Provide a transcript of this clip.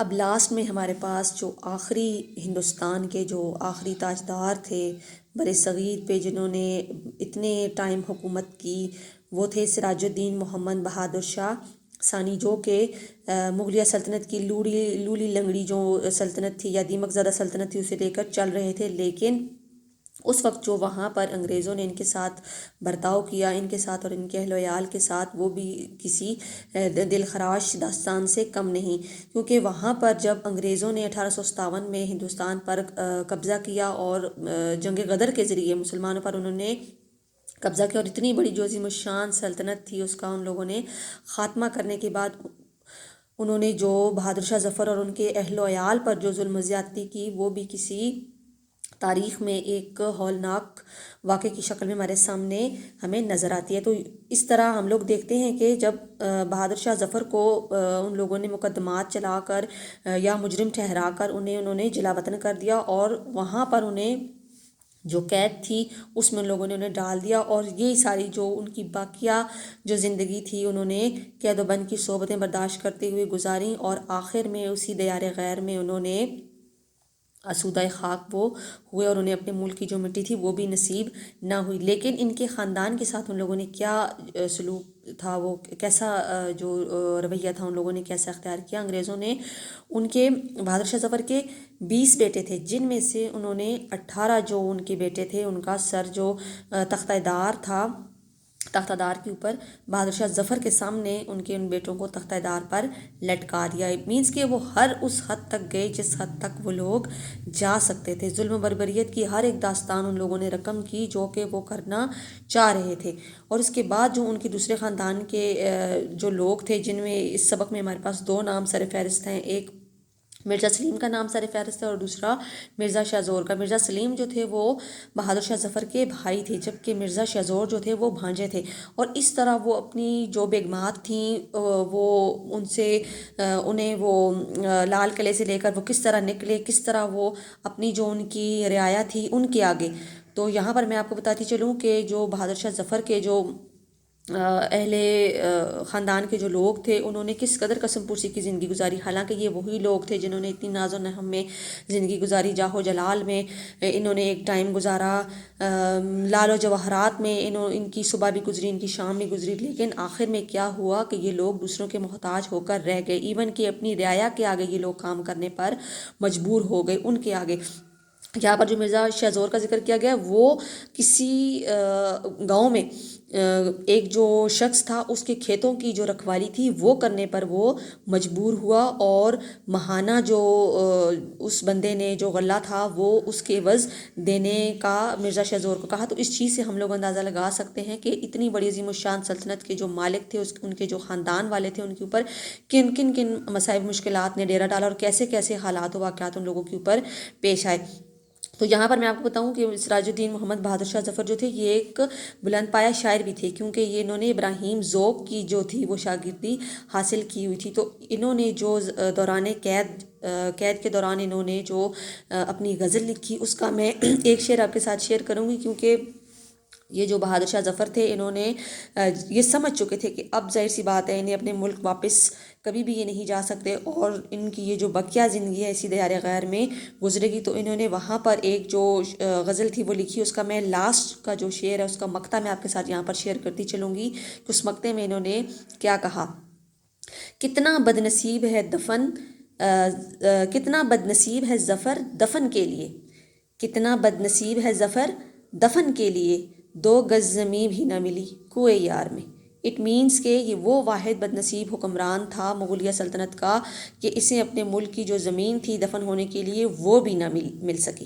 اب لاسٹ میں ہمارے پاس جو آخری ہندوستان کے جو آخری تاجدار تھے بر صغیر پہ، جنہوں نے اتنے ٹائم حکومت کی، وہ تھے سراج الدین محمد بہادر شاہ ثانی، جو کہ مغلیہ سلطنت کی لولی لنگڑی جو سلطنت تھی یا دیمک زدہ سلطنت تھی اسے لے کر چل رہے تھے۔ لیکن اس وقت جو وہاں پر انگریزوں نے ان کے ساتھ برتاؤ کیا، ان کے ساتھ اور ان کے اہل و عیال کے ساتھ، وہ بھی کسی دل خراش داستان سے کم نہیں، کیونکہ وہاں پر جب انگریزوں نے 1857 میں ہندوستان پر قبضہ کیا اور جنگ غدر کے ذریعے مسلمانوں پر انہوں نے قبضہ کیا، اور اتنی بڑی جو عظیم الشان سلطنت تھی اس کا ان لوگوں نے خاتمہ کرنے کے بعد انہوں نے جو بہادر شاہ ظفر اور ان کے اہل و عیال پر جو ظلم و زیادتی کی، وہ بھی کسی تاریخ میں ایک ہولناک واقعے کی شکل میں ہمارے سامنے ہمیں نظر آتی ہے۔ تو اس طرح ہم لوگ دیکھتے ہیں کہ جب بہادر شاہ ظفر کو ان لوگوں نے مقدمات چلا کر یا مجرم ٹھہرا کر انہوں نے جلا وطن کر دیا، اور وہاں پر انہیں جو قید تھی اس میں ان لوگوں نے انہیں ڈال دیا، اور یہ ساری جو ان کی باقیہ جو زندگی تھی انہوں نے قید و بند کی صحبتیں برداشت کرتے ہوئے گزاریں، اور آخر میں اسی دیار غیر میں انہوں نے آسودہ خاک وہ ہوئے، اور انہیں اپنے ملک کی جو مٹی تھی وہ بھی نصیب نہ ہوئی۔ لیکن ان کے خاندان کے ساتھ ان لوگوں نے کیا سلوک تھا، وہ کیسا جو رویہ تھا ان لوگوں نے کیسا اختیار کیا۔ انگریزوں نے ان کے بہادر شاہ ظفر کے 20 بیٹے تھے، جن میں سے انہوں نے 18 جو ان کے بیٹے تھے ان کا سر جو تختہ دار تھا، تختہ دار کے اوپر بہادر شاہ ظفر کے سامنے ان بیٹوں کو تختہ دار پر لٹکا دیا۔ مینس کہ وہ ہر اس حد تک گئے جس حد تک وہ لوگ جا سکتے تھے۔ ظلم و بربریت کی ہر ایک داستان ان لوگوں نے رقم کی جو کہ وہ کرنا چاہ رہے تھے، اور اس کے بعد جو ان کے دوسرے خاندان کے جو لوگ تھے، جن میں اس سبق میں ہمارے پاس 2 نام سر فہرست ہیں، ایک مرزا سلیم کا نام سر فہرست ہے اور دوسرا مرزا شاہ زور کا۔ مرزا سلیم جو تھے وہ بہادر شاہ ظفر کے بھائی تھے، جبکہ مرزا شاہ زور جو تھے وہ بھانجے تھے، اور اس طرح وہ اپنی جو بیگمات تھیں وہ ان سے انہیں وہ لال قلعے سے لے کر وہ کس طرح نکلے، کس طرح وہ اپنی جو ان کی رعایا تھی ان کے آگے۔ تو یہاں پر میں آپ کو بتاتی چلوں کہ جو بہادر شاہ ظفر کے جو اہل خاندان کے جو لوگ تھے انہوں نے کس قدر قسم پرسی کی زندگی گزاری، حالانکہ یہ وہی لوگ تھے جنہوں نے اتنی ناز و نحم میں زندگی گزاری، جاہ و جلال میں انہوں نے ایک ٹائم گزارا، لال و جواہرات میں ان کی صبح بھی گزری، ان کی شام بھی گزری، لیکن آخر میں کیا ہوا کہ یہ لوگ دوسروں کے محتاج ہو کر رہ گئے، ایون کہ اپنی رعایا کے آگے یہ لوگ کام کرنے پر مجبور ہو گئے، ان کے آگے۔ یہاں پر جو مرزا شاہ زور کا ذکر کیا گیا وہ کسی گاؤں میں ایک جو شخص تھا اس کے کھیتوں کی جو رکھوالی تھی وہ کرنے پر وہ مجبور ہوا، اور ماہانہ جو اس بندے نے جو غلہ تھا وہ اس کے عوض دینے کا مرزا شاہ زور کو کہا۔ تو اس چیز سے ہم لوگ اندازہ لگا سکتے ہیں کہ اتنی بڑی عظیم الشان سلطنت کے جو مالک تھے، ان کے جو خاندان والے تھے، ان کے اوپر کن کن کن مصائب مشکلات نے ڈیرا ڈالا، اور کیسے کیسے حالات و واقعات ان لوگوں کے اوپر پیش آئے۔ تو یہاں پر میں آپ کو بتاؤں کہ سراج الدین محمد بہادر شاہ ظفر جو تھے یہ ایک بلند پایہ شاعر بھی تھے، کیونکہ انہوں نے ابراہیم ذوق کی جو تھی وہ شاگردی حاصل کی ہوئی تھی۔ تو انہوں نے جو دوران قید کے دوران انہوں نے جو اپنی غزل لکھی اس کا میں ایک شعر آپ کے ساتھ شیئر کروں گی، کیونکہ یہ جو بہادر شاہ ظفر تھے انہوں نے یہ سمجھ چکے تھے کہ اب ظاہر سی بات ہے انہیں اپنے ملک واپس کبھی بھی یہ نہیں جا سکتے، اور ان کی یہ جو بقیہ زندگی ہے اسی دیار غیر میں گزرے گی۔ تو انہوں نے وہاں پر ایک جو غزل تھی وہ لکھی، اس کا میں لاسٹ کا جو شعر ہے اس کا مقطع میں آپ کے ساتھ یہاں پر شیئر کرتی چلوں گی کہ اس مقطع میں انہوں نے کیا کہا۔ کتنا بدنصیب ہے کتنا بدنصیب ہے ظفر دفن کے لیے، کتنا بدنصیب ہے ظفر دفن کے لیے، 2 گز زمیں بھی نہ ملی کوئے یار میں۔ اٹ مینس کہ یہ وہ واحد بدنصیب حکمران تھا مغلیہ سلطنت کا کہ اسے اپنے ملک کی جو زمین تھی دفن ہونے کے لیے وہ بھی نہ مل سکی۔